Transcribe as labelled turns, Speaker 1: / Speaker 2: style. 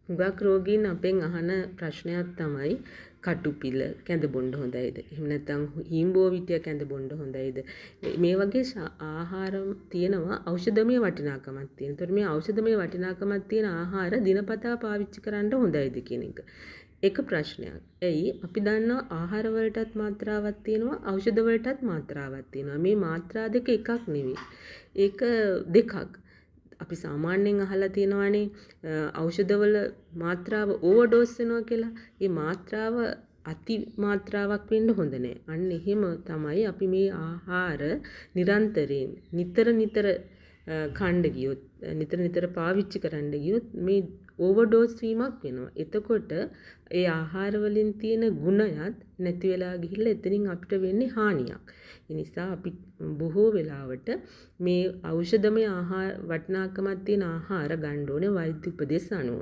Speaker 1: හුඟක් රෝගීන් අපෙන් අහන ප්‍රශ්නයක් තමයි කටුපිල කැඳ බොන්න හොඳයිද? එහෙම නැත්නම් හීම්බෝවිටියක් කැඳ බොන්න හොඳයිද? මේ වගේ ආහාර තියෙනවා ඖෂධමය වටිනාකමක් තියෙන. ඒතර මේ ඖෂධමය වටිනාකමක් තියෙන ආහාර දිනපතා පාවිච්චි කරන්න හොඳයිද කියන එක. එක ප්‍රශ්නයක්. ඇයි අපි දන්නවා ආහාර වලටත් මාත්‍රාවක් තියෙනවා ඖෂධ වලටත් මාත්‍රාවක් තියෙනවා. මේ මාත්‍රා දෙක එකක් නෙවෙයි. ඒක දෙකක්. අපි සාමාන්‍යයෙන් අහලා තියෙනවානේ ඖෂධවල මාත්‍රාව ඕවර්ඩෝස් වෙනවා කියලා. ඒ මාත්‍රාව අති මාත්‍රාවක් වෙන්න හොඳ නැහැ. අන්න එහෙම තමයි අපි මේ ආහාර නිරන්තරයෙන් නිතර කණ්ඩ ගියොත් නිතර පාවිච්චි කරන්න ගියොත් මේ ඕවර්ඩෝස් වීමක් වෙනවා. එතකොට ඒ ආහාර වලින් තියෙන ගුණයත් නැති වෙලා ගිහිල්ලා එතනින් අපිට වෙන්නේ හානියක්. ඒ නිසා අපි බොහෝ වෙලාවට මේ ඖෂධමය ආහාර වටිනාකමක් තියෙන ආහාර ගන්න ඕනේ වෛද්‍ය උපදෙස් අනුව.